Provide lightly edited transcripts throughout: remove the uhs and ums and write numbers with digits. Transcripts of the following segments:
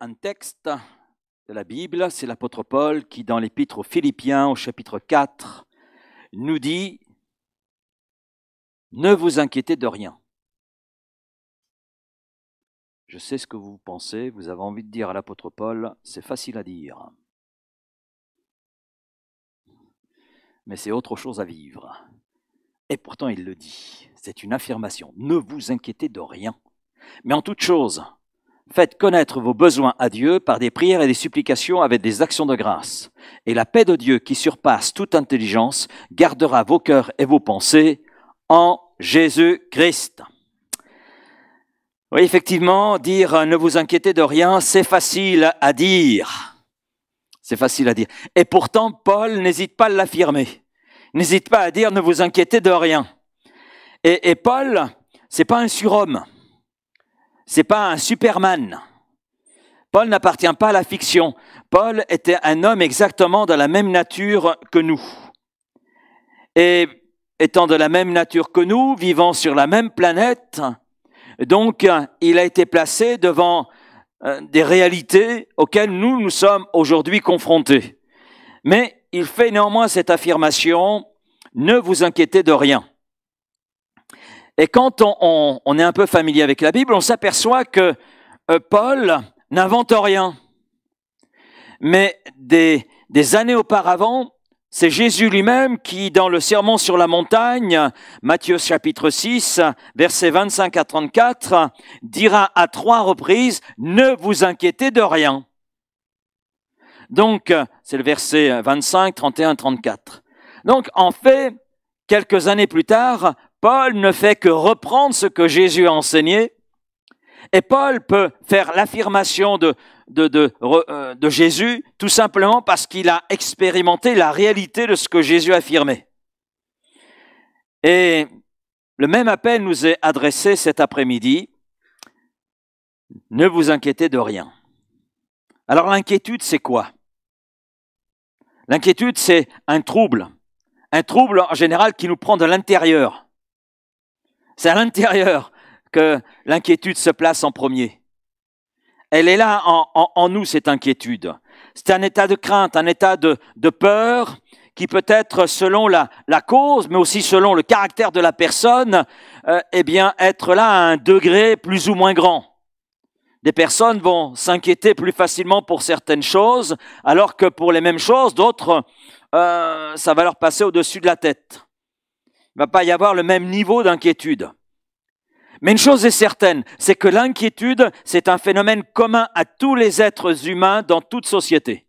un texte de la Bible, c'est l'apôtre Paul qui, dans l'épître aux Philippiens, au chapitre 4, nous dit « Ne vous inquiétez de rien ». Je sais ce que vous pensez, vous avez envie de dire à l'apôtre Paul, c'est facile à dire. Mais c'est autre chose à vivre. Et pourtant il le dit, c'est une affirmation, ne vous inquiétez de rien. Mais en toute chose, faites connaître vos besoins à Dieu par des prières et des supplications avec des actions de grâce. Et la paix de Dieu qui surpasse toute intelligence gardera vos cœurs et vos pensées en Jésus-Christ. Oui, effectivement, dire « ne vous inquiétez de rien », c'est facile à dire. C'est facile à dire. Et pourtant, Paul n'hésite pas à l'affirmer. N'hésite pas à dire « ne vous inquiétez de rien ». Et Paul, c'est pas un surhomme. C'est pas un Superman. Paul n'appartient pas à la fiction. Paul était un homme exactement de la même nature que nous. Et étant de la même nature que nous, vivant sur la même planète, donc il a été placé devant des réalités auxquelles nous sommes aujourd'hui confrontés. Mais il fait néanmoins cette affirmation, ne vous inquiétez de rien. Et quand on est un peu familier avec la Bible, on s'aperçoit que Paul n'invente rien. Mais des années auparavant, c'est Jésus lui-même qui, dans le Sermon sur la montagne, Matthieu chapitre 6, versets 25 à 34, dira à 3 reprises « Ne vous inquiétez de rien ». Donc, c'est le verset 25, 31, 34. Donc, en fait, quelques années plus tard, Paul ne fait que reprendre ce que Jésus a enseigné, et Paul peut faire l'affirmation de Jésus tout simplement parce qu'il a expérimenté la réalité de ce que Jésus affirmait. Et le même appel nous est adressé cet après-midi. Ne vous inquiétez de rien. Alors l'inquiétude, c'est quoi? L'inquiétude, c'est un trouble en général qui nous prend de l'intérieur. C'est à l'intérieur que l'inquiétude se place en premier. Elle est là en nous, cette inquiétude. C'est un état de crainte, un état de peur qui peut être, selon la cause, mais aussi selon le caractère de la personne, être là à un degré plus ou moins grand. Des personnes vont s'inquiéter plus facilement pour certaines choses, alors que pour les mêmes choses, d'autres, ça va leur passer au-dessus de la tête. Il ne va pas y avoir le même niveau d'inquiétude. Mais une chose est certaine, c'est que l'inquiétude, c'est un phénomène commun à tous les êtres humains dans toute société.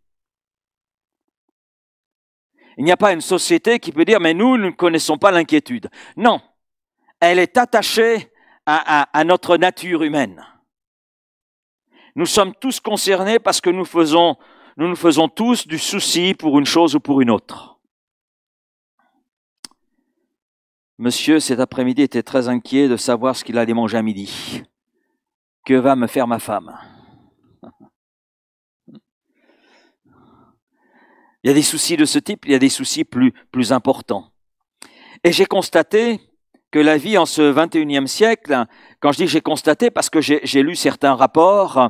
Il n'y a pas une société qui peut dire « mais nous ne connaissons pas l'inquiétude ». Non, elle est attachée à notre nature humaine. Nous sommes tous concernés parce que nous nous faisons tous du souci pour une chose ou pour une autre. Monsieur, cet après-midi, était très inquiet de savoir ce qu'il allait manger à midi. Que va me faire ma femme? Il y a des soucis de ce type, il y a des soucis plus importants. Et j'ai constaté que la vie en ce 21e siècle, quand je dis j'ai constaté, parce que j'ai lu certains rapports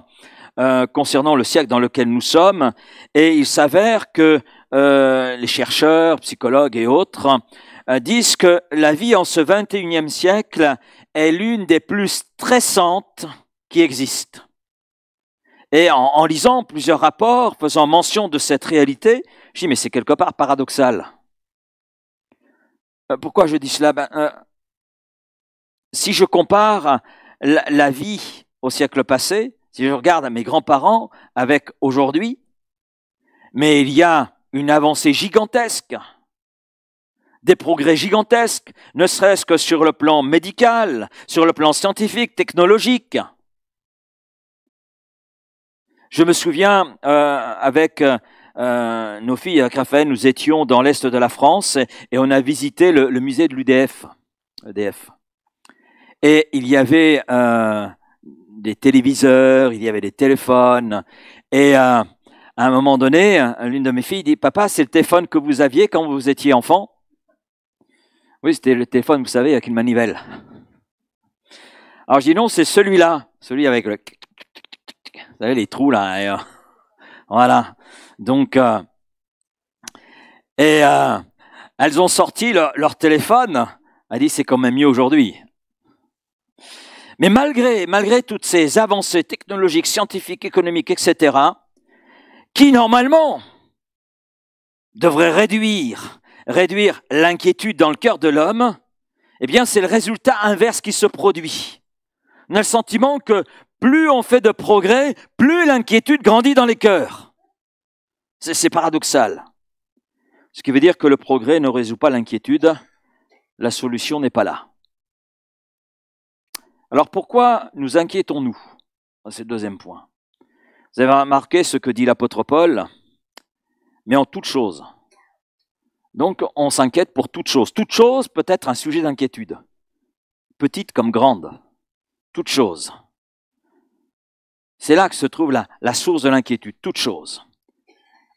concernant le siècle dans lequel nous sommes, et il s'avère que les chercheurs, psychologues et autres disent que la vie en ce 21e siècle est l'une des plus stressantes qui existent. Et en lisant plusieurs rapports faisant mention de cette réalité, je dis mais c'est quelque part paradoxal. Pourquoi je dis cela? Si je compare la vie au siècle passé, si je regarde mes grands-parents avec aujourd'hui, mais il y a une avancée gigantesque, des progrès gigantesques, ne serait-ce que sur le plan médical, sur le plan scientifique, technologique. Je me souviens, avec nos filles à Raphaël, nous étions dans l'est de la France et on a visité le musée de l'UDF. Et il y avait des téléviseurs, il y avait des téléphones. Et à un moment donné, l'une de mes filles dit « Papa, c'est le téléphone que vous aviez quand vous étiez enfant ?» Oui, c'était le téléphone, vous savez, avec une manivelle. Alors je dis non, c'est celui-là, celui avec le... Vous savez, les trous là. Et, voilà. Donc, elles ont sorti leur téléphone. Elle dit, c'est quand même mieux aujourd'hui. Mais malgré toutes ces avancées technologiques, scientifiques, économiques, etc., qui normalement devraient réduire l'inquiétude dans le cœur de l'homme, eh bien c'est le résultat inverse qui se produit. On a le sentiment que plus on fait de progrès, plus l'inquiétude grandit dans les cœurs. C'est paradoxal. Ce qui veut dire que le progrès ne résout pas l'inquiétude, la solution n'est pas là. Alors pourquoi nous inquiétons-nous? C'est le deuxième point. Vous avez remarqué ce que dit l'apôtre Paul, mais en toute chose. Donc on s'inquiète pour toute chose. Toute chose peut être un sujet d'inquiétude, petite comme grande. Toute chose. C'est là que se trouve la source de l'inquiétude, toute chose.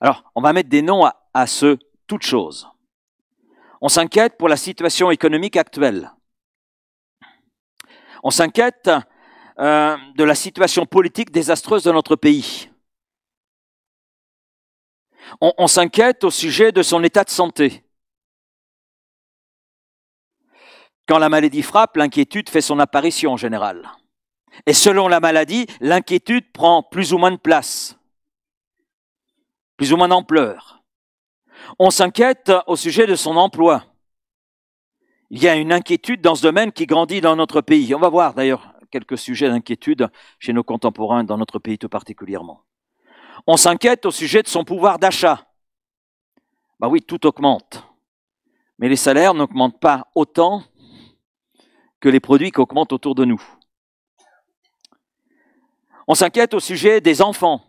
Alors on va mettre des noms à ce toute chose. On s'inquiète pour la situation économique actuelle. On s'inquiète de la situation politique désastreuse de notre pays. On s'inquiète au sujet de son état de santé. Quand la maladie frappe, l'inquiétude fait son apparition en général. Et selon la maladie, l'inquiétude prend plus ou moins de place, plus ou moins d'ampleur. On s'inquiète au sujet de son emploi. Il y a une inquiétude dans ce domaine qui grandit dans notre pays. On va voir d'ailleurs quelques sujets d'inquiétude chez nos contemporains dans notre pays tout particulièrement. On s'inquiète au sujet de son pouvoir d'achat. Ben oui, tout augmente. Mais les salaires n'augmentent pas autant que les produits qui augmentent autour de nous. On s'inquiète au sujet des enfants.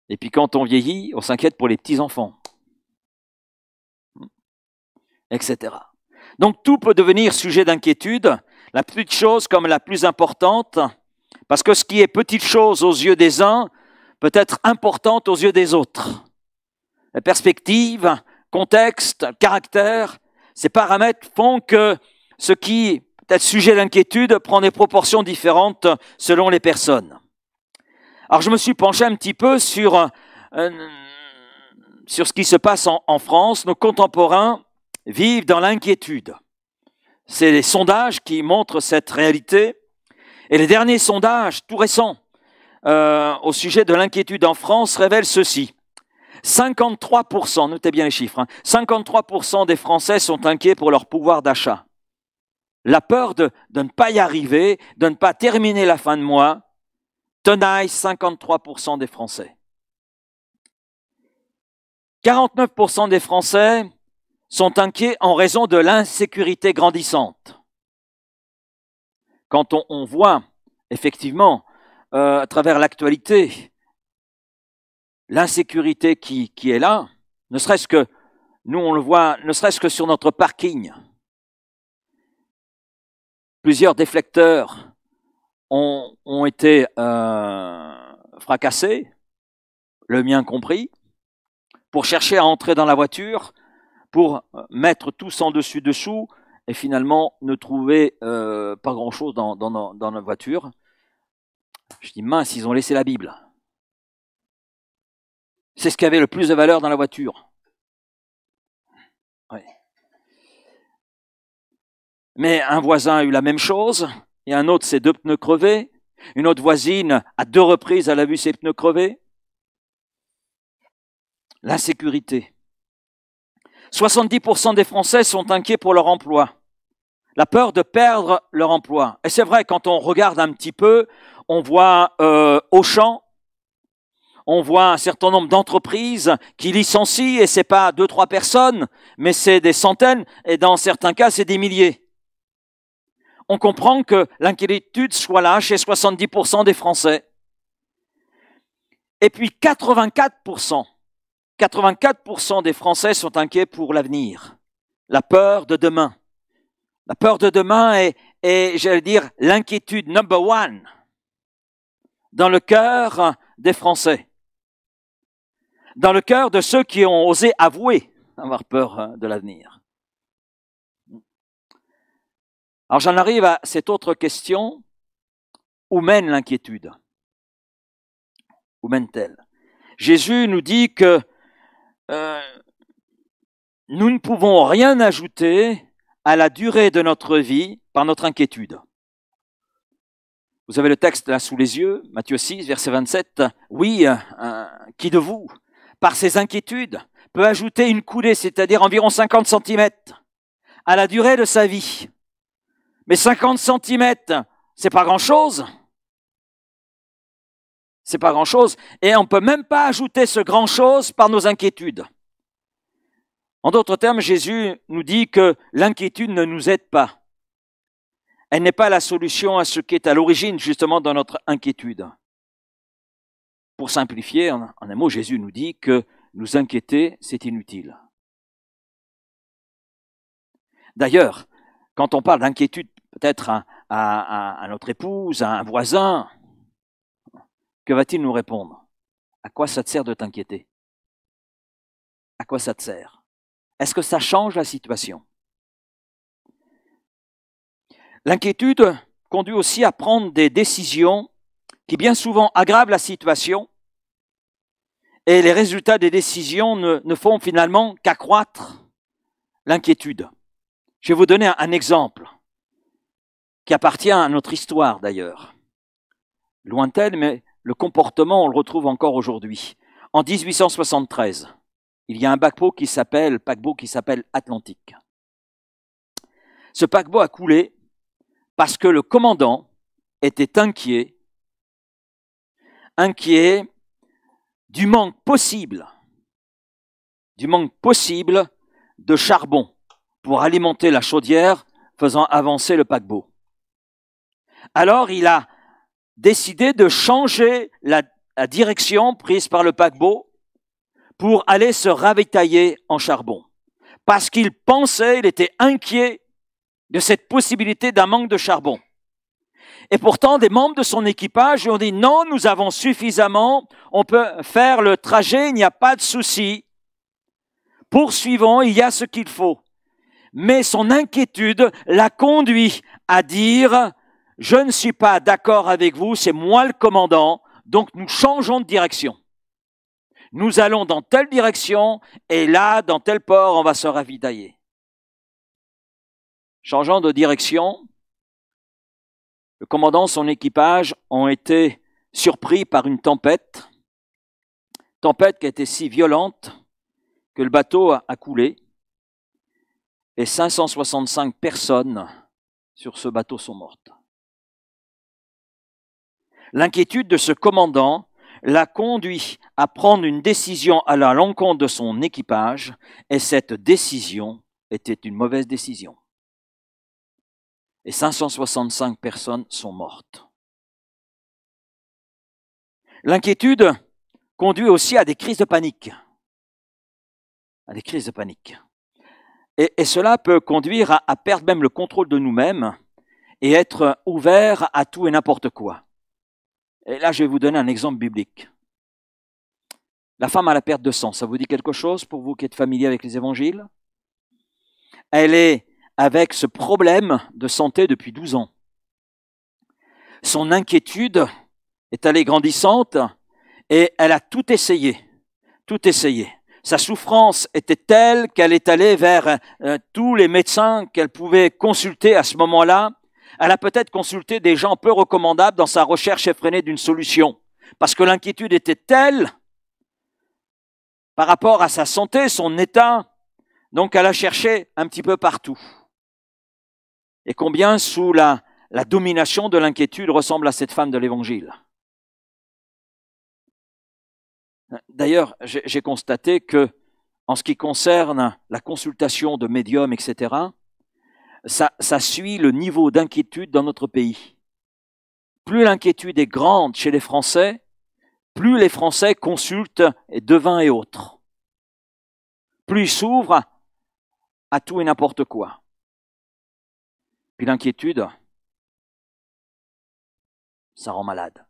Et puis quand on vieillit, on s'inquiète pour les petits-enfants. Etc. Donc tout peut devenir sujet d'inquiétude, la petite chose comme la plus importante, parce que ce qui est petite chose aux yeux des uns peut être importante aux yeux des autres. La perspective, contexte, caractère, ces paramètres font que ce qui peut être sujet d'inquiétude prend des proportions différentes selon les personnes. Alors je me suis penché un petit peu sur ce qui se passe en France. Nos contemporains vivent dans l'inquiétude. C'est les sondages qui montrent cette réalité. Et les derniers sondages, tout récents, au sujet de l'inquiétude en France, révèlent ceci. 53%, notez bien les chiffres, 53% des Français sont inquiets pour leur pouvoir d'achat. La peur de ne pas y arriver, de ne pas terminer la fin de mois, tenaille 53% des Français. 49% des Français sont inquiets en raison de l'insécurité grandissante. Quand on voit effectivement à travers l'actualité l'insécurité qui est là, ne serait-ce que nous on le voit, ne serait-ce que sur notre parking, plusieurs déflecteurs ont été fracassés, le mien compris, pour chercher à entrer dans la voiture, pour mettre tous en dessus-dessous et finalement ne trouver pas grand-chose dans la voiture. Je dis mince, ils ont laissé la Bible. C'est ce qui avait le plus de valeur dans la voiture. Oui. Mais un voisin a eu la même chose, et un autre, ses 2 pneus crevés. Une autre voisine, à 2 reprises, elle a vu ses pneus crevés. L'insécurité. 70% des Français sont inquiets pour leur emploi. La peur de perdre leur emploi. Et c'est vrai, quand on regarde un petit peu, on voit Auchan, on voit un certain nombre d'entreprises qui licencient, et c'est pas 2-3 personnes, mais c'est des centaines, et dans certains cas, c'est des milliers. On comprend que l'inquiétude soit là chez 70% des Français. Et puis 84% des Français sont inquiets pour l'avenir. La peur de demain. La peur de demain est, j'allais dire, l'inquiétude number 1 dans le cœur des Français. Dans le cœur de ceux qui ont osé avouer avoir peur de l'avenir. Alors j'en arrive à cette autre question. Où mène l'inquiétude? Où mène-t-elle? Jésus nous dit que nous ne pouvons rien ajouter à la durée de notre vie par notre inquiétude. Vous avez le texte là sous les yeux, Matthieu 6, verset 27. Oui, qui de vous, par ses inquiétudes, peut ajouter une coudée, c'est-à-dire environ 50 centimètres, à la durée de sa vie? Mais 50 centimètres, c'est pas grand-chose. C'est pas grand-chose. Et on ne peut même pas ajouter ce grand-chose par nos inquiétudes. En d'autres termes, Jésus nous dit que l'inquiétude ne nous aide pas. Elle n'est pas la solution à ce qui est à l'origine justement de notre inquiétude. Pour simplifier, en un mot, Jésus nous dit que nous inquiéter, c'est inutile. D'ailleurs, quand on parle d'inquiétude, peut-être à notre épouse, à un voisin, que va-t-il nous répondre? À quoi ça te sert de t'inquiéter? À quoi ça te sert? Est-ce que ça change la situation? L'inquiétude conduit aussi à prendre des décisions qui bien souvent aggravent la situation et les résultats des décisions ne font finalement qu'accroître l'inquiétude. Je vais vous donner un exemple qui appartient à notre histoire d'ailleurs. Lointaine, mais le comportement, on le retrouve encore aujourd'hui. En 1873, il y a un paquebot qui s'appelle Atlantique. Ce paquebot a coulé parce que le commandant était inquiet du manque possible de charbon pour alimenter la chaudière faisant avancer le paquebot. Alors il a décidé de changer la direction prise par le paquebot pour aller se ravitailler en charbon. Parce qu'il était inquiet de cette possibilité d'un manque de charbon. Et pourtant, des membres de son équipage lui ont dit « Non, nous avons suffisamment, on peut faire le trajet, il n'y a pas de souci. Poursuivons, il y a ce qu'il faut. » Mais son inquiétude l'a conduit à dire « Je ne suis pas d'accord avec vous, c'est moi le commandant, donc nous changeons de direction. Nous allons dans telle direction et là, dans tel port, on va se ravitailler. » Changeant de direction, le commandant et son équipage ont été surpris par une tempête qui a été si violente que le bateau a coulé et 565 personnes sur ce bateau sont mortes. L'inquiétude de ce commandant l'a conduit à prendre une décision à l'encontre de son équipage et cette décision était une mauvaise décision. Et 565 personnes sont mortes. L'inquiétude conduit aussi à des crises de panique. Et cela peut conduire à perdre même le contrôle de nous-mêmes et être ouvert à tout et n'importe quoi. Et là, je vais vous donner un exemple biblique. La femme à la perte de sang, ça vous dit quelque chose pour vous qui êtes familier avec les évangiles? Elle est avec ce problème de santé depuis 12 ans. Son inquiétude est allée grandissante et elle a tout essayé. Sa souffrance était telle qu'elle est allée vers tous les médecins qu'elle pouvait consulter à ce moment-là. Elle a peut-être consulté des gens peu recommandables dans sa recherche effrénée d'une solution. Parce que l'inquiétude était telle par rapport à sa santé, son état, donc elle a cherché un petit peu partout. Et combien sous la domination de l'inquiétude ressemble à cette femme de l'Évangile. D'ailleurs, j'ai constaté que, en ce qui concerne la consultation de médiums, etc., ça suit le niveau d'inquiétude dans notre pays. Plus l'inquiétude est grande chez les Français, plus les Français consultent devins et autres. Plus ils s'ouvrent à tout et n'importe quoi. Puis l'inquiétude, ça rend malade.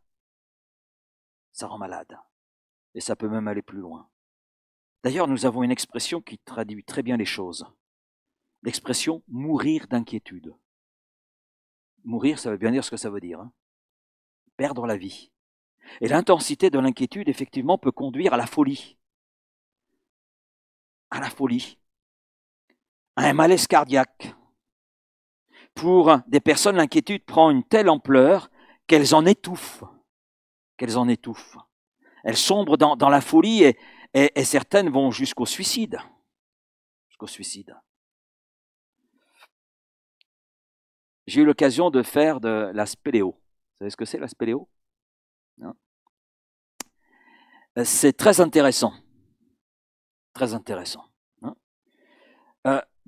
Et ça peut même aller plus loin. D'ailleurs, nous avons une expression qui traduit très bien les choses. L'expression « mourir d'inquiétude ». Mourir, ça veut bien dire ce que ça veut dire. perdre la vie. Et l'intensité de l'inquiétude, effectivement, peut conduire à la folie. À la folie. À un malaise cardiaque. Pour des personnes, l'inquiétude prend une telle ampleur qu'elles en étouffent. Elles sombrent dans la folie et certaines vont jusqu'au suicide. J'ai eu l'occasion de faire de la spéléo. Vous savez ce que c'est la spéléo? Non. C'est très intéressant. Très intéressant.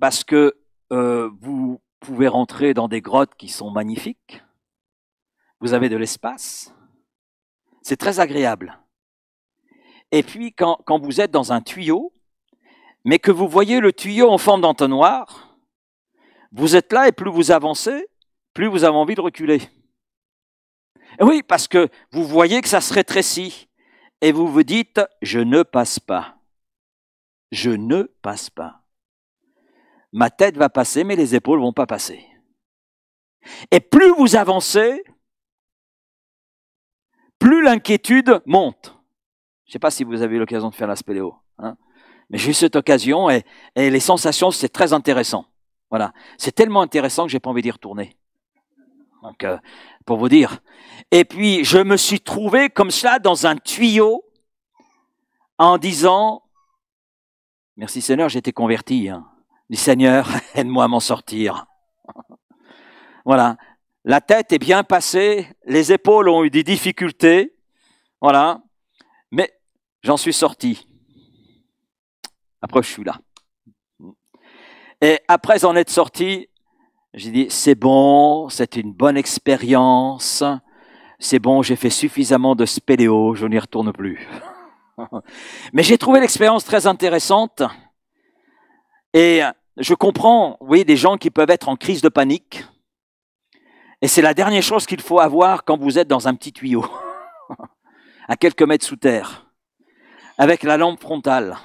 Parce que vous pouvez rentrer dans des grottes qui sont magnifiques. Vous avez de l'espace. C'est très agréable. Et puis, quand vous êtes dans un tuyau, mais que vous voyez le tuyau en forme d'entonnoir, vous êtes là et plus vous avancez, plus vous avez envie de reculer. Et oui, parce que vous voyez que ça se rétrécit. Et vous vous dites, je ne passe pas. Je ne passe pas. Ma tête va passer, mais les épaules vont pas passer. Et plus vous avancez, plus l'inquiétude monte. Je ne sais pas si vous avez eu l'occasion de faire la spéléo, hein, mais j'ai eu cette occasion et les sensations, c'est très intéressant. Voilà, c'est tellement intéressant que j'ai pas envie d'y retourner. Donc, pour vous dire. Et puis, je me suis trouvé comme cela dans un tuyau en disant, merci Seigneur, j'ai été converti. Hein. Dis Seigneur, aide-moi à m'en sortir. Voilà. La tête est bien passée, les épaules ont eu des difficultés. Voilà. Mais j'en suis sorti. Après, je suis là. Et après en être sorti, j'ai dit, c'est bon, c'est une bonne expérience. C'est bon, j'ai fait suffisamment de spéléo, je n'y retourne plus. Mais j'ai trouvé l'expérience très intéressante. Et je comprends, oui, des gens qui peuvent être en crise de panique. Et c'est la dernière chose qu'il faut avoir quand vous êtes dans un petit tuyau, à quelques mètres sous terre, avec la lampe frontale.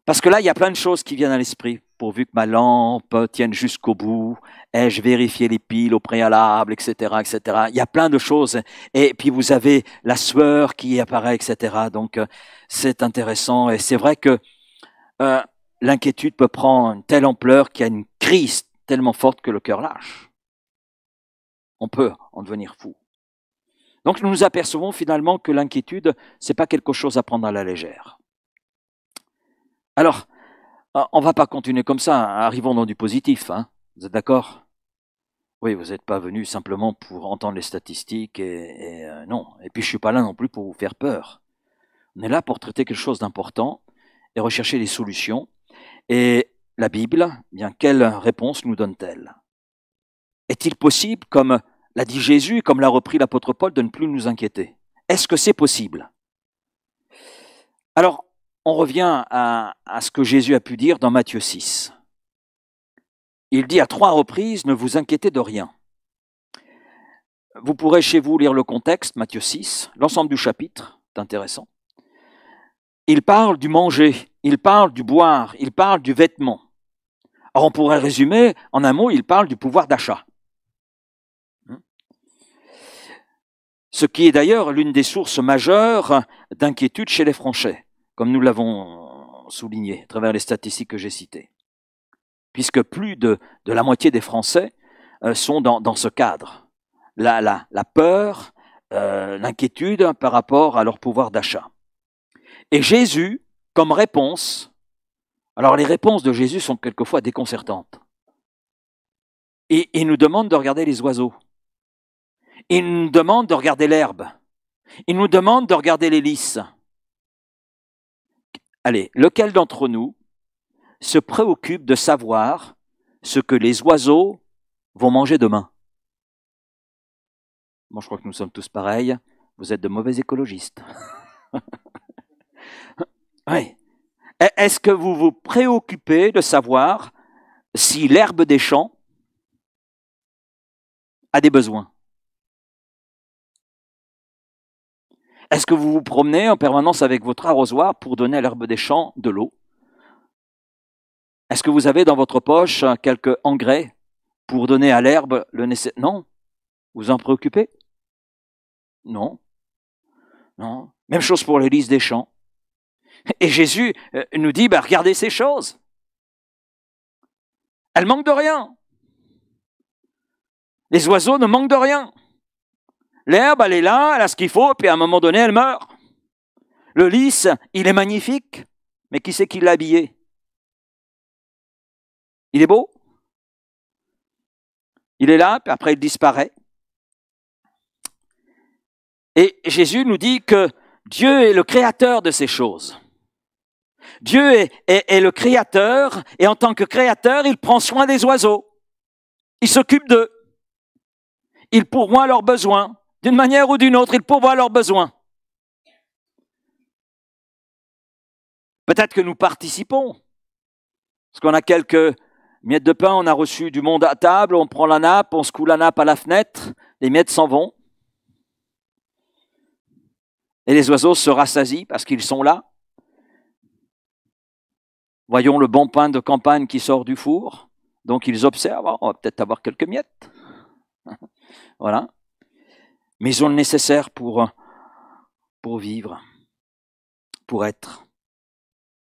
Parce que là, il y a plein de choses qui viennent à l'esprit. Pourvu que ma lampe tienne jusqu'au bout, ai-je vérifié les piles au préalable, etc., etc. Il y a plein de choses. Et puis vous avez la sueur qui apparaît, etc. Donc c'est intéressant. Et c'est vrai que l'inquiétude peut prendre une telle ampleur qu'il y a une crise tellement forte que le cœur lâche. On peut en devenir fou. Donc nous nous apercevons finalement que l'inquiétude, c'est pas quelque chose à prendre à la légère. Alors, on va pas continuer comme ça. Arrivons dans du positif. Hein. Vous êtes d'accord? Oui, vous n'êtes pas venu simplement pour entendre les statistiques non. Et puis je suis pas là non plus pour vous faire peur. On est là pour traiter quelque chose d'important et rechercher des solutions. Et la Bible, bien quelle réponse nous donne-t-elle? Est-il possible, comme l'a dit Jésus, comme l'a repris l'apôtre Paul, de ne plus nous inquiéter? Est-ce que c'est possible? Alors, on revient à ce que Jésus a pu dire dans Matthieu 6. Il dit à 3 reprises, ne vous inquiétez de rien. Vous pourrez chez vous lire le contexte, Matthieu 6, l'ensemble du chapitre, c'est intéressant. Il parle du manger, il parle du boire, il parle du vêtement. Alors on pourrait résumer, en un mot, il parle du pouvoir d'achat. Ce qui est d'ailleurs l'une des sources majeures d'inquiétude chez les Français, comme nous l'avons souligné à travers les statistiques que j'ai citées. Puisque plus de la moitié des Français sont dans ce cadre. La peur, l'inquiétude par rapport à leur pouvoir d'achat. Et Jésus, comme réponse, alors les réponses de Jésus sont quelquefois déconcertantes. Et il nous demande de regarder les oiseaux. Il nous demande de regarder l'herbe. Il nous demande de regarder les lys. Allez, lequel d'entre nous se préoccupe de savoir ce que les oiseaux vont manger demain? Moi, je crois que nous sommes tous pareils. Vous êtes de mauvais écologistes. Oui. Est-ce que vous vous préoccupez de savoir si l'herbe des champs a des besoins? Est-ce que vous vous promenez en permanence avec votre arrosoir pour donner à l'herbe des champs de l'eau? Est-ce que vous avez dans votre poche quelques engrais pour donner à l'herbe le nécessaire? Non. Vous en préoccupez? Non, non. Même chose pour l'Élise des champs. Et Jésus nous dit, regardez ces choses. Elles manquent de rien. Les oiseaux ne manquent de rien. L'herbe, elle est là, elle a ce qu'il faut, puis à un moment donné, elle meurt. Le lys, il est magnifique, mais qui c'est qui l'a habillé? Il est beau. Il est là, puis après il disparaît. Et Jésus nous dit que Dieu est le créateur de ces choses. Dieu est le créateur, et en tant que créateur, il prend soin des oiseaux. Il s'occupe d'eux. Il pourvoit leurs besoins. D'une manière ou d'une autre, il pourvoit leurs besoins. Peut-être que nous participons. Parce qu'on a quelques miettes de pain, on a reçu du monde à table, on prend la nappe, on secoue la nappe à la fenêtre, les miettes s'en vont. Et les oiseaux se rassasient parce qu'ils sont là. Voyons le bon pain de campagne qui sort du four. Donc ils observent, on va peut-être avoir quelques miettes. Voilà. Mais ils ont le nécessaire pour vivre, pour être.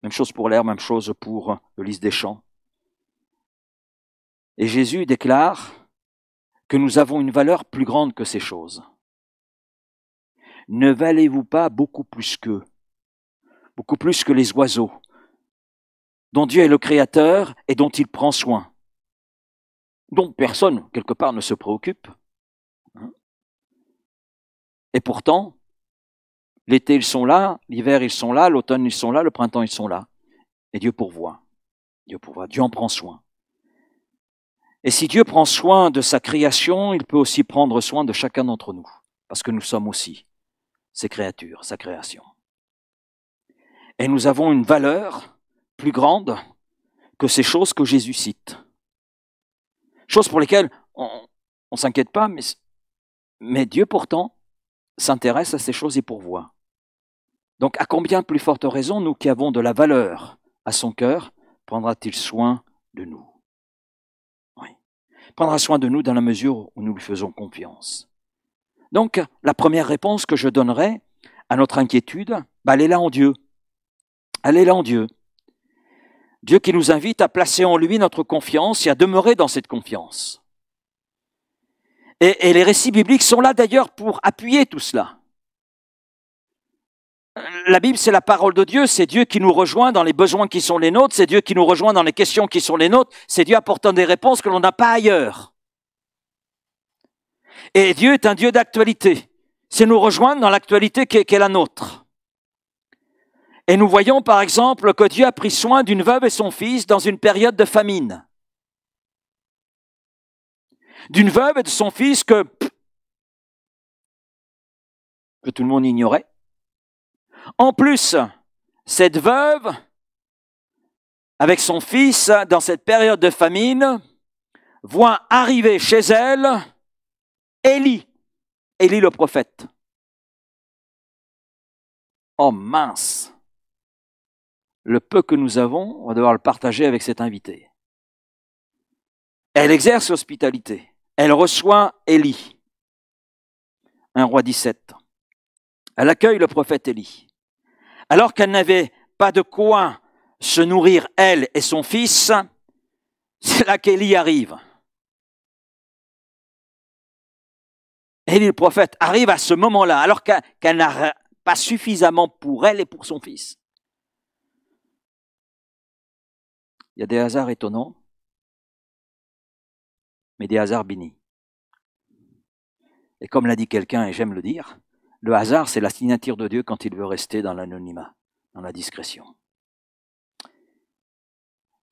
Même chose pour l'air, même chose pour le lys des champs. Et Jésus déclare que nous avons une valeur plus grande que ces choses. Ne valez-vous pas beaucoup plus qu'eux, beaucoup plus que les oiseaux, dont Dieu est le créateur et dont il prend soin, dont personne, quelque part, ne se préoccupe. Et pourtant, l'été, ils sont là, l'hiver, ils sont là, l'automne, ils sont là, le printemps, ils sont là. Et Dieu pourvoit. Dieu pourvoit. Dieu en prend soin. Et si Dieu prend soin de sa création, il peut aussi prendre soin de chacun d'entre nous, parce que nous sommes aussi ses créatures, sa création. Et nous avons une valeur plus grande que ces choses que Jésus cite. Choses pour lesquelles on ne s'inquiète pas, mais Dieu pourtant s'intéresse à ces choses et pourvoit. Donc à combien plus forte raison, nous qui avons de la valeur à son cœur, prendra-t-il soin de nous? Oui. Il prendra soin de nous dans la mesure où nous lui faisons confiance. Donc la première réponse que je donnerai à notre inquiétude, elle est là en Dieu. Elle est là en Dieu. Dieu qui nous invite à placer en lui notre confiance et à demeurer dans cette confiance. Et les récits bibliques sont là d'ailleurs pour appuyer tout cela. La Bible, c'est la parole de Dieu, c'est Dieu qui nous rejoint dans les besoins qui sont les nôtres, c'est Dieu qui nous rejoint dans les questions qui sont les nôtres, c'est Dieu apportant des réponses que l'on n'a pas ailleurs. Et Dieu est un Dieu d'actualité. C'est nous rejoindre dans l'actualité qui est la nôtre. Et nous voyons par exemple que Dieu a pris soin d'une veuve et son fils dans une période de famine. D'une veuve et de son fils que tout le monde ignorait. En plus, cette veuve, avec son fils, dans cette période de famine, voit arriver chez elle Élie le prophète. Oh mince! Le peu que nous avons, on va devoir le partager avec cet invité. Elle exerce l'hospitalité. Elle reçoit Élie. 1 Roi 17. Elle accueille le prophète Élie. Alors qu'elle n'avait pas de quoi se nourrir, elle et son fils, c'est là qu'Élie arrive. Élie le prophète arrive à ce moment-là, alors qu'elle n'a pas suffisamment pour elle et pour son fils. Il y a des hasards étonnants, mais des hasards bénis. Et comme l'a dit quelqu'un, et j'aime le dire, le hasard, c'est la signature de Dieu quand il veut rester dans l'anonymat, dans la discrétion.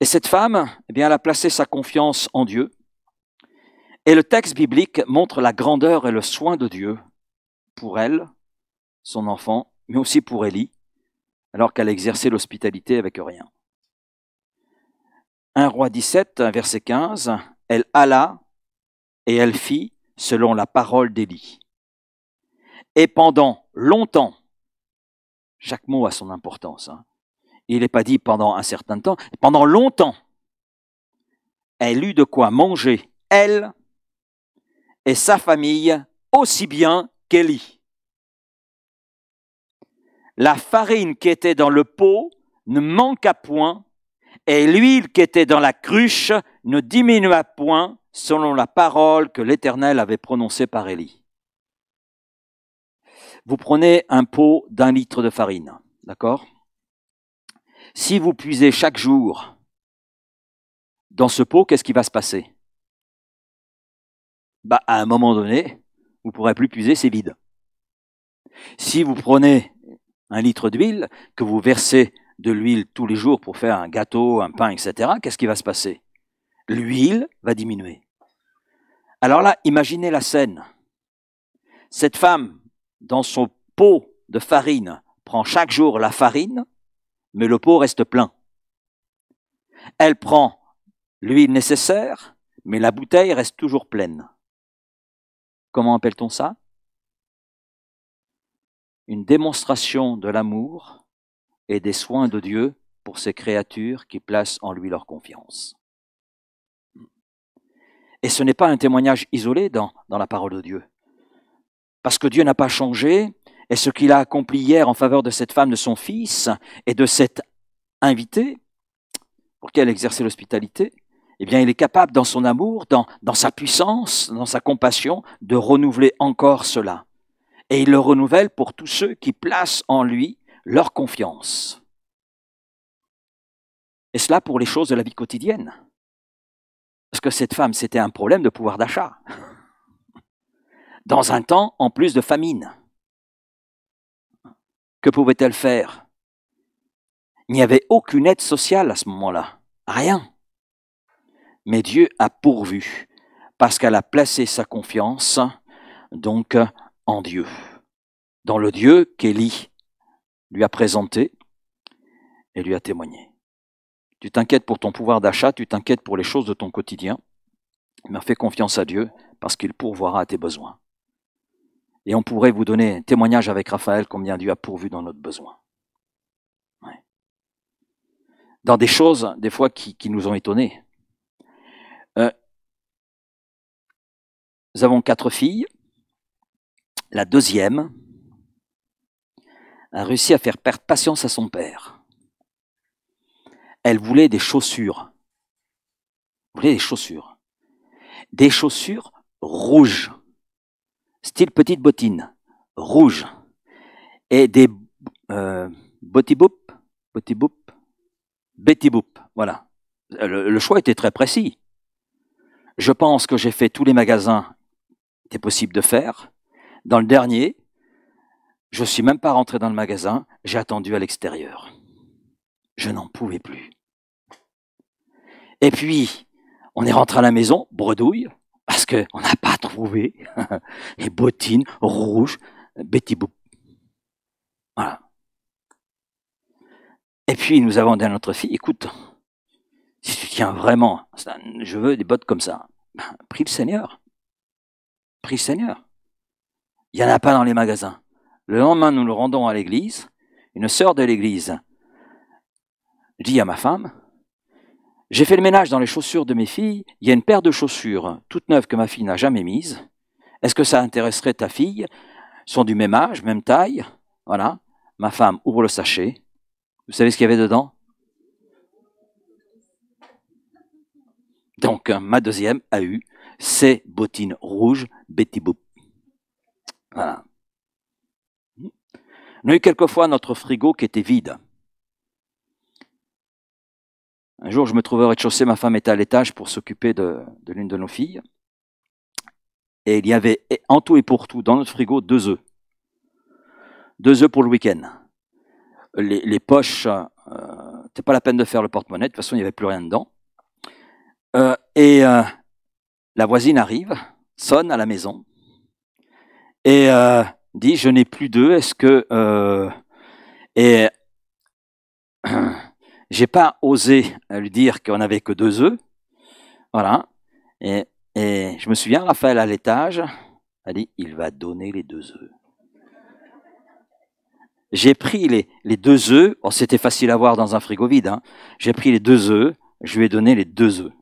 Et cette femme, eh bien, elle a placé sa confiance en Dieu. Et le texte biblique montre la grandeur et le soin de Dieu pour elle, son enfant, mais aussi pour Élie, alors qu'elle exerçait l'hospitalité avec rien. 1 Roi 17, verset 15, elle alla et elle fit selon la parole d'Élie. Et pendant longtemps, chaque mot a son importance, il n'est pas dit pendant un certain temps, pendant longtemps, elle eut de quoi manger, elle et sa famille, aussi bien qu'Élie. la farine qui était dans le pot ne manqua point, et l'huile qui était dans la cruche ne diminua point, selon la parole que l'Éternel avait prononcée par Élie. Vous prenez un pot d'1 litre de farine, d'accord? Si vous puisez chaque jour dans ce pot, qu'est-ce qui va se passer? À un moment donné, vous ne pourrez plus puiser, c'est vide. Si vous prenez 1 litre d'huile, que vous versez de l'huile tous les jours pour faire un gâteau, un pain, etc., qu'est-ce qui va se passer? L'huile va diminuer. Alors là, imaginez la scène. Cette femme, dans son pot de farine, prend chaque jour la farine, mais le pot reste plein. Elle prend l'huile nécessaire, mais la bouteille reste toujours pleine. Comment appelle-t-on ça? Une démonstration de l'amour et des soins de Dieu pour ces créatures qui placent en lui leur confiance. Et ce n'est pas un témoignage isolé dans la parole de Dieu. Parce que Dieu n'a pas changé, et ce qu'il a accompli hier en faveur de cette femme, de son fils, et de cet invité, pour qui elle exerçait l'hospitalité, eh bien, il est capable, dans son amour, dans sa puissance, dans sa compassion, de renouveler encore cela. Et il le renouvelle pour tous ceux qui placent en lui leur confiance. Et cela pour les choses de la vie quotidienne. Parce que cette femme, c'était un problème de pouvoir d'achat. Dans un temps, en plus de famine. Que pouvait-elle faire? Il n'y avait aucune aide sociale à ce moment-là. Rien. Mais Dieu a pourvu, parce qu'elle a placé sa confiance, donc, en Dieu. Dans le Dieu qu'Élie lui a présenté et lui a témoigné. Tu t'inquiètes pour ton pouvoir d'achat, tu t'inquiètes pour les choses de ton quotidien, mais fais confiance à Dieu, parce qu'il pourvoira à tes besoins. Et on pourrait vous donner un témoignage avec Raphaël combien Dieu a pourvu dans notre besoin. Ouais. Dans des choses, des fois, qui nous ont étonnés. Nous avons 4 filles. La deuxième a réussi à faire perdre patience à son père. Elle voulait des chaussures. Elle voulait des chaussures. Des chaussures rouges. Style petite bottine. Rouges. Et des Betty Boop. Voilà. Le choix était très précis. Je pense que j'ai fait tous les magasins qu'il était possible de faire. Dans le dernier, je ne suis même pas rentré dans le magasin, j'ai attendu à l'extérieur. Je n'en pouvais plus. Et puis, on est rentré à la maison, bredouille, parce qu'on n'a pas trouvé les bottines rouges Betty Boop. Voilà. Et puis, nous avons dit à notre fille, écoute, si tu tiens vraiment, je veux des bottes comme ça, prie le Seigneur. Prie le Seigneur. Il n'y en a pas dans les magasins. Le lendemain, nous nous rendons à l'église. Une sœur de l'église dit à ma femme, j'ai fait le ménage dans les chaussures de mes filles. Il y a une paire de chaussures toutes neuves que ma fille n'a jamais mises. Est-ce que ça intéresserait ta fille? Elles sont du même âge, même taille. Voilà. Ma femme ouvre le sachet. Vous savez ce qu'il y avait dedans? Donc, ma deuxième a eu ses bottines rouges Betty Boop. Voilà. On a eu quelquefois notre frigo qui était vide. Un jour, je me trouvais au rez-de-chaussée, ma femme était à l'étage pour s'occuper de l'une de nos filles. Et il y avait en tout et pour tout dans notre frigo 2 œufs. 2 œufs pour le week-end. Les poches, c'était pas la peine de faire le porte-monnaie, de toute façon il n'y avait plus rien dedans. La voisine arrive, sonne à la maison, et dit, je n'ai plus d'œufs, est-ce que... j'ai pas osé lui dire qu'on n'avait que 2 œufs. Voilà. Et je me souviens, Raphaël à l'étage a dit, il va donner les 2 œufs. J'ai pris les 2 œufs, c'était facile à voir dans un frigo vide, hein. J'ai pris les 2 œufs, je lui ai donné les 2 œufs.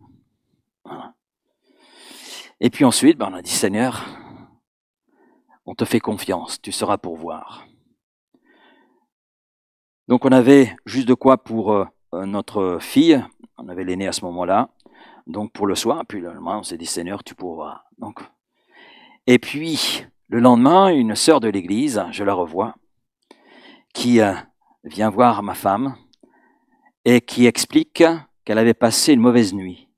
Voilà. Et puis ensuite, on a dit, Seigneur, « On te fait confiance, tu seras pourvoir. » Donc on avait juste de quoi pour notre fille, on avait l'aîné à ce moment-là, donc pour le soir, puis le lendemain on s'est dit Seigneur tu pourras. Donc, et puis le lendemain, une sœur de l'église, je la revois, qui vient voir ma femme et qui explique qu'elle avait passé une mauvaise nuit.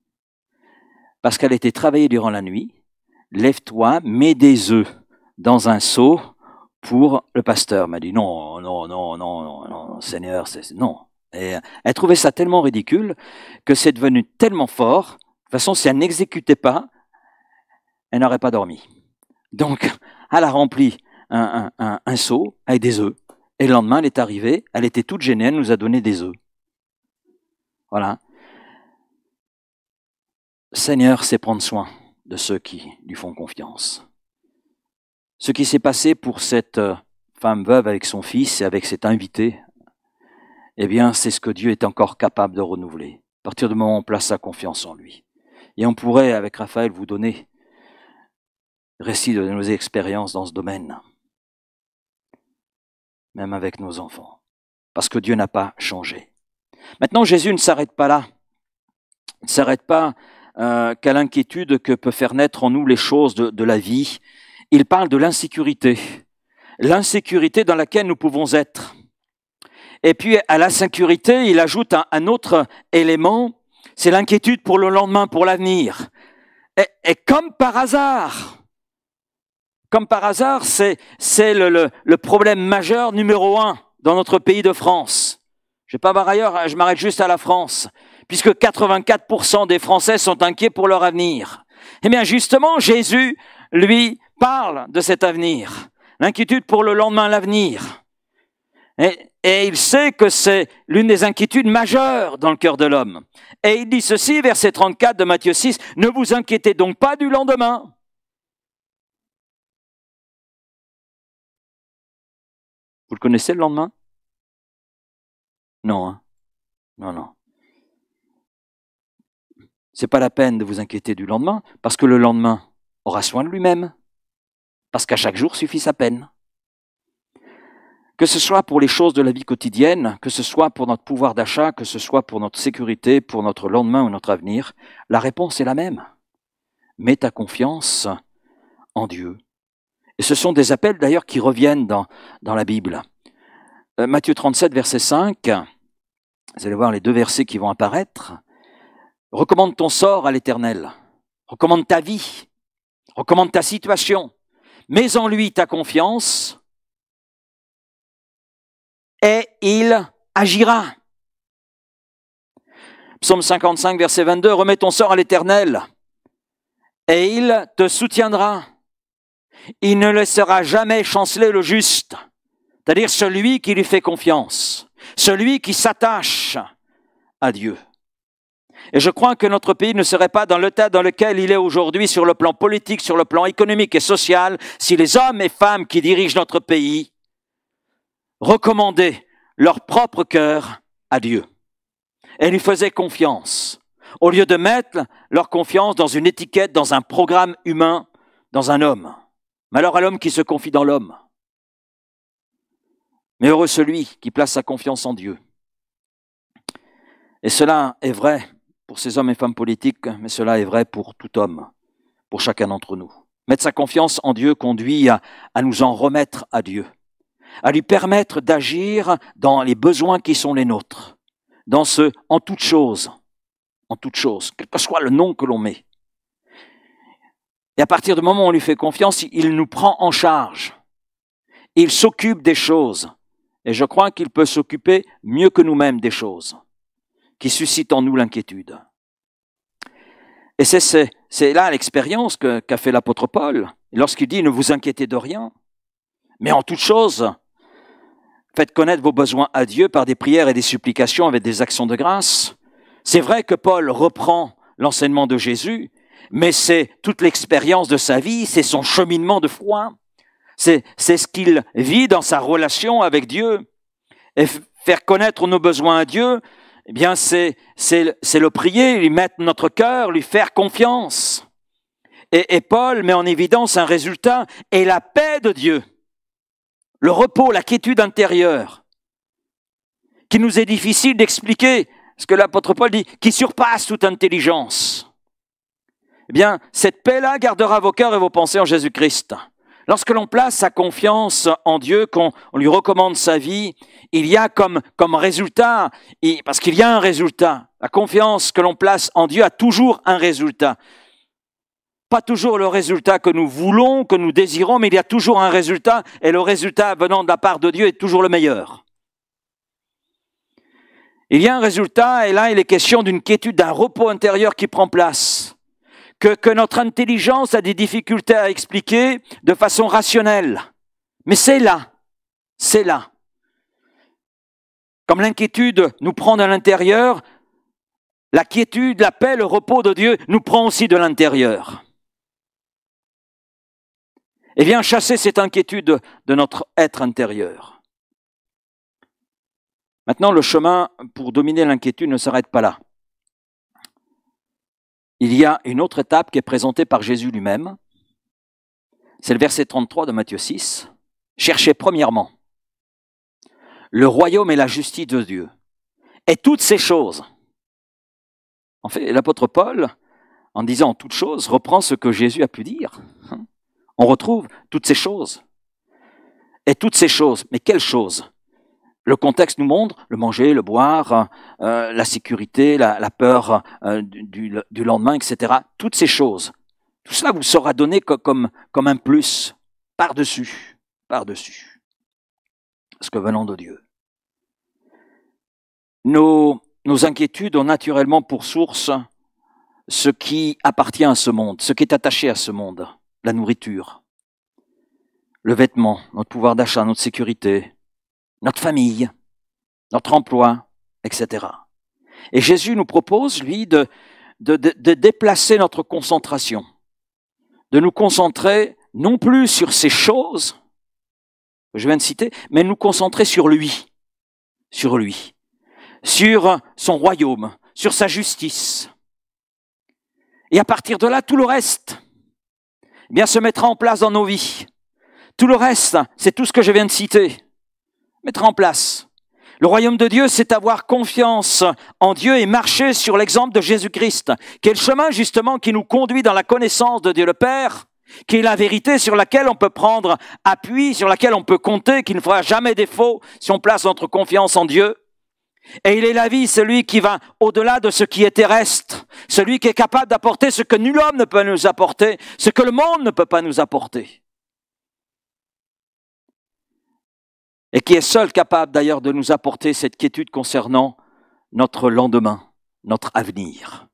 Parce qu'elle était travaillée durant la nuit, lève-toi, mets des œufs dans un seau pour le pasteur. Elle m'a dit non, Seigneur, non. Et elle trouvait ça tellement ridicule que c'est devenu tellement fort. De toute façon, si elle n'exécutait pas, elle n'aurait pas dormi. Donc, elle a rempli un seau avec des œufs. Et le lendemain, elle est arrivée, elle était toute gênée, elle nous a donné des œufs. Voilà. Seigneur sait prendre soin de ceux qui lui font confiance. Ce qui s'est passé pour cette femme veuve avec son fils et avec cet invité, eh bien, c'est ce que Dieu est encore capable de renouveler. À partir du moment où on place sa confiance en lui. Et on pourrait, avec Raphaël, vous donner le récit de nos expériences dans ce domaine. Même avec nos enfants. Parce que Dieu n'a pas changé. Maintenant, Jésus ne s'arrête pas là. Il ne s'arrête pas qu'à l'inquiétude que peut faire naître en nous les choses de la vie. Il parle de l'insécurité. L'insécurité dans laquelle nous pouvons être. Et puis, à l'insécurité, il ajoute un autre élément, c'est l'inquiétude pour le lendemain, pour l'avenir. Et comme par hasard, c'est le problème majeur numéro 1 dans notre pays de France. Je ne vais pas voir ailleurs, je m'arrête juste à la France, puisque 84% des Français sont inquiets pour leur avenir. Eh bien, justement, Jésus, lui, parle de cet avenir. L'inquiétude pour le lendemain, l'avenir. Et il sait que c'est l'une des inquiétudes majeures dans le cœur de l'homme. Et il dit ceci, verset 34 de Matthieu 6, « Ne vous inquiétez donc pas du lendemain. » Vous le connaissez le lendemain? Non, hein? Non. C'est pas la peine de vous inquiéter du lendemain, parce que le lendemain aura soin de lui-même. Parce qu'à chaque jour suffit sa peine. Que ce soit pour les choses de la vie quotidienne, que ce soit pour notre pouvoir d'achat, que ce soit pour notre sécurité, pour notre lendemain ou notre avenir, la réponse est la même. Mets ta confiance en Dieu. Et ce sont des appels d'ailleurs qui reviennent dans la Bible. Matthieu 37, verset 5, vous allez voir les 2 versets qui vont apparaître. Recommande ton sort à l'Éternel. Recommande ta vie. Recommande ta situation. Mets en lui ta confiance. Et il agira. Psaume 55, verset 22, remets ton sort à l'Éternel, et il te soutiendra. Il ne laissera jamais chanceler le juste, c'est-à-dire celui qui lui fait confiance, celui qui s'attache à Dieu. Et je crois que notre pays ne serait pas dans l'état dans lequel il est aujourd'hui sur le plan politique, sur le plan économique et social, si les hommes et femmes qui dirigent notre pays recommandaient leur propre cœur à Dieu et lui faisaient confiance, au lieu de mettre leur confiance dans une étiquette, dans un programme humain, dans un homme. Malheur à l'homme qui se confie dans l'homme. Mais heureux celui qui place sa confiance en Dieu. Et cela est vrai pour ces hommes et femmes politiques, mais cela est vrai pour tout homme, pour chacun d'entre nous. Mettre sa confiance en Dieu conduit à nous en remettre à Dieu, à lui permettre d'agir dans les besoins qui sont les nôtres, en toute chose, quel que soit le nom que l'on met. Et à partir du moment où on lui fait confiance, il nous prend en charge. Il s'occupe des choses. Et je crois qu'il peut s'occuper mieux que nous-mêmes des choses qui suscitent en nous l'inquiétude. Et c'est là l'expérience qu'a fait l'apôtre Paul. Lorsqu'il dit « Ne vous inquiétez de rien, mais en toute chose, faites connaître vos besoins à Dieu par des prières et des supplications avec des actions de grâce. » C'est vrai que Paul reprend l'enseignement de Jésus, mais c'est toute l'expérience de sa vie, c'est son cheminement de foi, c'est ce qu'il vit dans sa relation avec Dieu. Et faire connaître nos besoins à Dieu, eh bien c'est le prier, lui mettre notre cœur, lui faire confiance. Et Paul met en évidence un résultat, et la paix de Dieu, le repos, la quiétude intérieure, qu'il nous est difficile d'expliquer, ce que l'apôtre Paul dit, qui surpasse toute intelligence. Eh bien, cette paix-là gardera vos cœurs et vos pensées en Jésus-Christ. Lorsque l'on place sa confiance en Dieu, qu'on lui recommande sa vie, il y a comme résultat, parce qu'il y a un résultat, la confiance que l'on place en Dieu a toujours un résultat. Pas toujours le résultat que nous voulons, que nous désirons, mais il y a toujours un résultat, et le résultat venant de la part de Dieu est toujours le meilleur. Il y a un résultat, et là il est question d'une quiétude, d'un repos intérieur qui prend place. Que notre intelligence a des difficultés à expliquer de façon rationnelle. Mais c'est là. Comme l'inquiétude nous prend de l'intérieur, la quiétude, la paix, le repos de Dieu nous prend aussi de l'intérieur. Et vient chasser cette inquiétude de notre être intérieur. Maintenant, le chemin pour dominer l'inquiétude ne s'arrête pas là. Il y a une autre étape qui est présentée par Jésus lui-même. C'est le verset 33 de Matthieu 6. Cherchez premièrement le royaume et la justice de Dieu. Et toutes ces choses. En fait, l'apôtre Paul, en disant toutes choses, reprend ce que Jésus a pu dire. On retrouve toutes ces choses. Et toutes ces choses. Mais quelles choses ? Le contexte nous montre le manger, le boire, la sécurité, la peur du lendemain, etc. Toutes ces choses. Tout cela vous sera donné comme un plus, par-dessus, ce que venant de Dieu. Nos inquiétudes ont naturellement pour source ce qui appartient à ce monde, ce qui est attaché à ce monde, la nourriture, le vêtement, notre pouvoir d'achat, notre sécurité, notre famille, notre emploi, etc. Et Jésus nous propose, lui, de déplacer notre concentration, de nous concentrer non plus sur ces choses que je viens de citer, mais nous concentrer sur lui, sur son royaume, sur sa justice. Et à partir de là, tout le reste, eh bien, se mettra en place dans nos vies. Tout le reste, c'est tout ce que je viens de citer. Mettre en place. Le royaume de Dieu, c'est avoir confiance en Dieu et marcher sur l'exemple de Jésus-Christ, qui est le chemin justement qui nous conduit dans la connaissance de Dieu le Père, qui est la vérité sur laquelle on peut prendre appui, sur laquelle on peut compter, qui ne fera jamais défaut si on place notre confiance en Dieu. Et il est la vie, celui qui va au-delà de ce qui est terrestre, celui qui est capable d'apporter ce que nul homme ne peut nous apporter, ce que le monde ne peut pas nous apporter. Et qui est seul capable d'ailleurs de nous apporter cette quiétude concernant notre lendemain, notre avenir.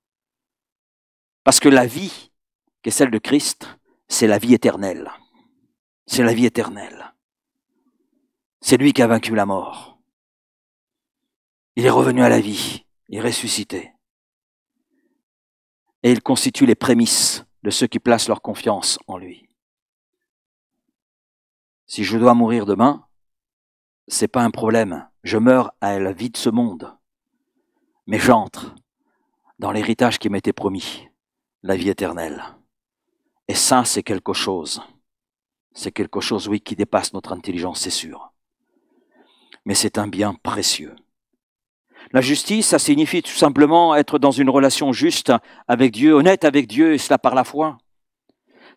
Parce que la vie, qui est celle de Christ, c'est la vie éternelle. C'est la vie éternelle. C'est lui qui a vaincu la mort. Il est revenu à la vie, il est ressuscité. Et il constitue les prémices de ceux qui placent leur confiance en lui. Si je dois mourir demain, c'est pas un problème. Je meurs à la vie de ce monde. Mais j'entre dans l'héritage qui m'était promis, la vie éternelle. Et ça, c'est quelque chose. C'est quelque chose, oui, qui dépasse notre intelligence, c'est sûr. Mais c'est un bien précieux. La justice, ça signifie tout simplement être dans une relation juste avec Dieu, honnête avec Dieu, et cela par la foi.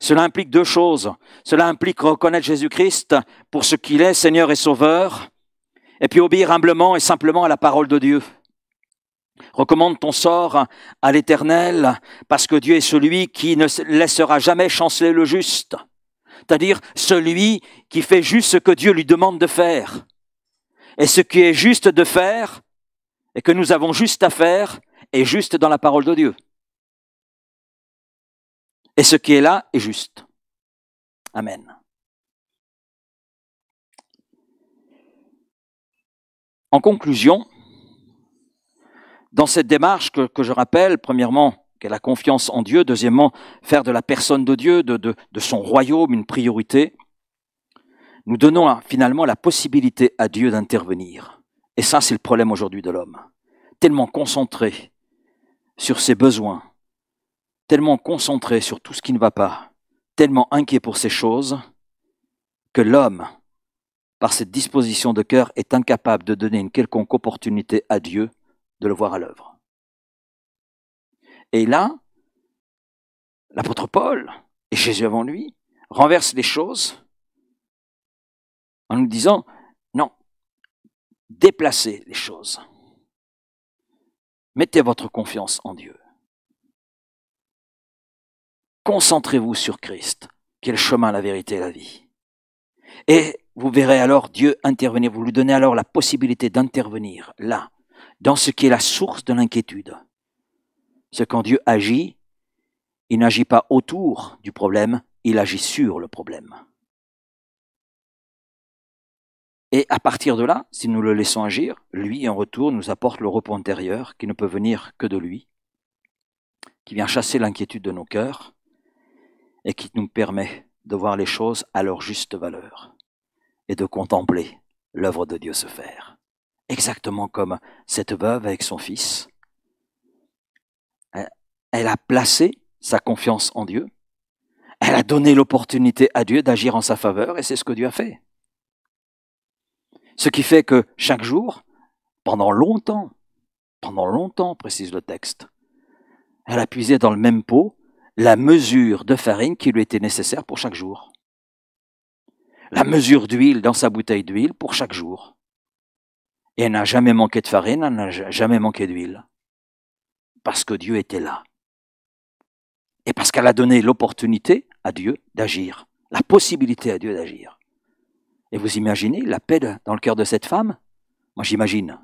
Cela implique deux choses. Cela implique reconnaître Jésus-Christ pour ce qu'il est, Seigneur et Sauveur, et puis obéir humblement et simplement à la parole de Dieu. Recommande ton sort à l'Éternel, parce que Dieu est celui qui ne laissera jamais chanceler le juste, c'est-à-dire celui qui fait juste ce que Dieu lui demande de faire. Et ce qui est juste de faire, et que nous avons juste à faire, est juste dans la parole de Dieu. Et ce qui est là est juste. Amen. En conclusion, dans cette démarche que je rappelle, premièrement, qu'est la confiance en Dieu, deuxièmement, faire de la personne de Dieu, de son royaume une priorité, nous donnons finalement la possibilité à Dieu d'intervenir. Et ça, c'est le problème aujourd'hui de l'homme. Tellement concentré sur ses besoins, tellement concentré sur tout ce qui ne va pas, tellement inquiet pour ces choses, que l'homme par cette disposition de cœur, est incapable de donner une quelconque opportunité à Dieu de le voir à l'œuvre. Et là, l'apôtre Paul, et Jésus avant lui, renverse les choses en nous disant, non, déplacez les choses. Mettez votre confiance en Dieu. Concentrez-vous sur Christ, qui est le chemin, la vérité et la vie. Et vous verrez alors Dieu intervenir, vous lui donnez alors la possibilité d'intervenir là, dans ce qui est la source de l'inquiétude. C'est quand Dieu agit, il n'agit pas autour du problème, il agit sur le problème. Et à partir de là, si nous le laissons agir, lui, en retour, nous apporte le repos intérieur qui ne peut venir que de lui, qui vient chasser l'inquiétude de nos cœurs et qui nous permet de voir les choses à leur juste valeur et de contempler l'œuvre de Dieu se faire. Exactement comme cette veuve avec son fils. Elle a placé sa confiance en Dieu. Elle a donné l'opportunité à Dieu d'agir en sa faveur et c'est ce que Dieu a fait. Ce qui fait que chaque jour, pendant longtemps, précise le texte, elle a puisé dans le même pot la mesure de farine qui lui était nécessaire pour chaque jour. La mesure d'huile dans sa bouteille d'huile pour chaque jour. Et elle n'a jamais manqué de farine, elle n'a jamais manqué d'huile. Parce que Dieu était là. Et parce qu'elle a donné l'opportunité à Dieu d'agir, la possibilité à Dieu d'agir. Et vous imaginez la paix dans le cœur de cette femme? Moi j'imagine.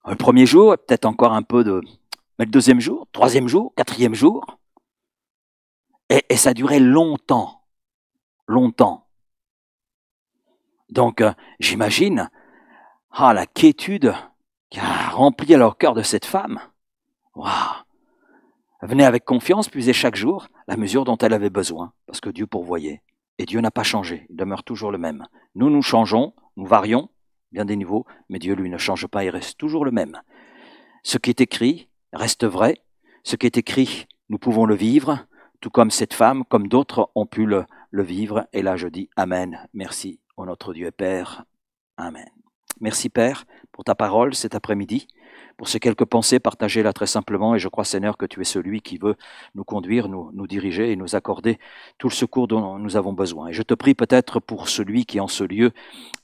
Le premier jour, peut-être encore un peu de... Mais le deuxième jour, troisième jour, quatrième jour. Et ça durait longtemps. Longtemps. Donc j'imagine la quiétude qui a rempli alors le cœur de cette femme. Waouh! Elle venait avec confiance, puisait chaque jour la mesure dont elle avait besoin, parce que Dieu pourvoyait. Et Dieu n'a pas changé, il demeure toujours le même. Nous changeons, nous varions, bien des niveaux, mais Dieu, lui, ne change pas, il reste toujours le même. Ce qui est écrit reste vrai, ce qui est écrit, nous pouvons le vivre, tout comme cette femme, comme d'autres ont pu le vivre. Et là, je dis Amen, merci, ô notre Dieu et Père, Amen. Merci Père pour ta parole cet après-midi, pour ces quelques pensées partagées là très simplement, et je crois Seigneur que tu es celui qui veut nous conduire, nous diriger et nous accorder tout le secours dont nous avons besoin. Et je te prie peut-être pour celui qui en ce lieu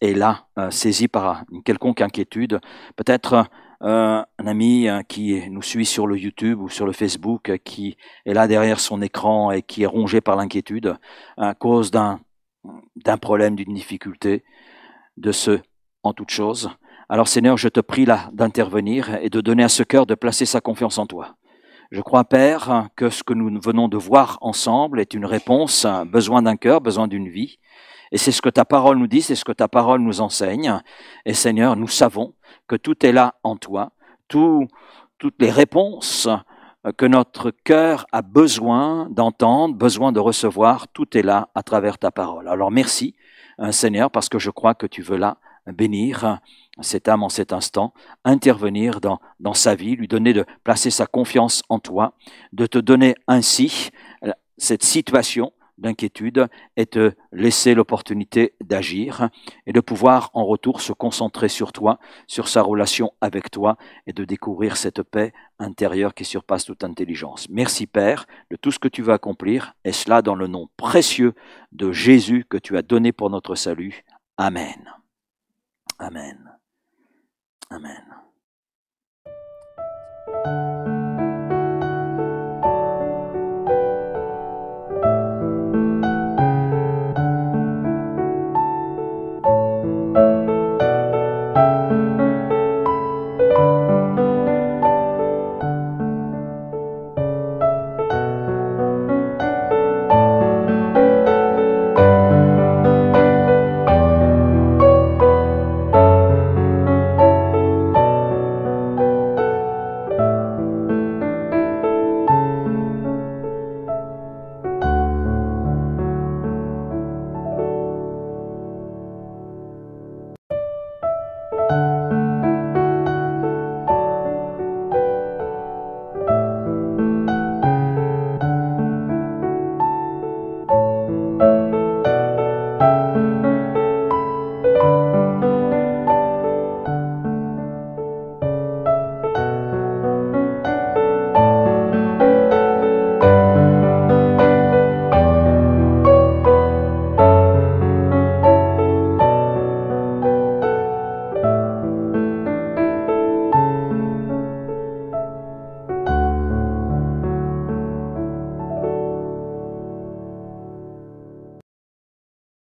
est là, saisi par une quelconque inquiétude, peut-être un ami qui nous suit sur le YouTube ou sur le Facebook, qui est là derrière son écran et qui est rongé par l'inquiétude à cause d'un problème, d'une difficulté, de ce en toute chose. Alors Seigneur, je te prie là d'intervenir et de donner à ce cœur de placer sa confiance en toi. Je crois, Père, que ce que nous venons de voir ensemble est une réponse, un besoin d'un cœur, besoin d'une vie. Et c'est ce que ta parole nous dit, c'est ce que ta parole nous enseigne. Et Seigneur, nous savons que tout est là en toi, toutes les réponses que notre cœur a besoin d'entendre, besoin de recevoir, tout est là à travers ta parole. Alors merci, Seigneur, parce que je crois que tu veux là bénir cette âme en cet instant, intervenir dans sa vie, lui donner de placer sa confiance en toi, de te donner ainsi cette situation d'inquiétude et te laisser l'opportunité d'agir et de pouvoir en retour se concentrer sur toi, sur sa relation avec toi et de découvrir cette paix intérieure qui surpasse toute intelligence. Merci Père de tout ce que tu veux accomplir et cela dans le nom précieux de Jésus que tu as donné pour notre salut. Amen. Amen. Amen.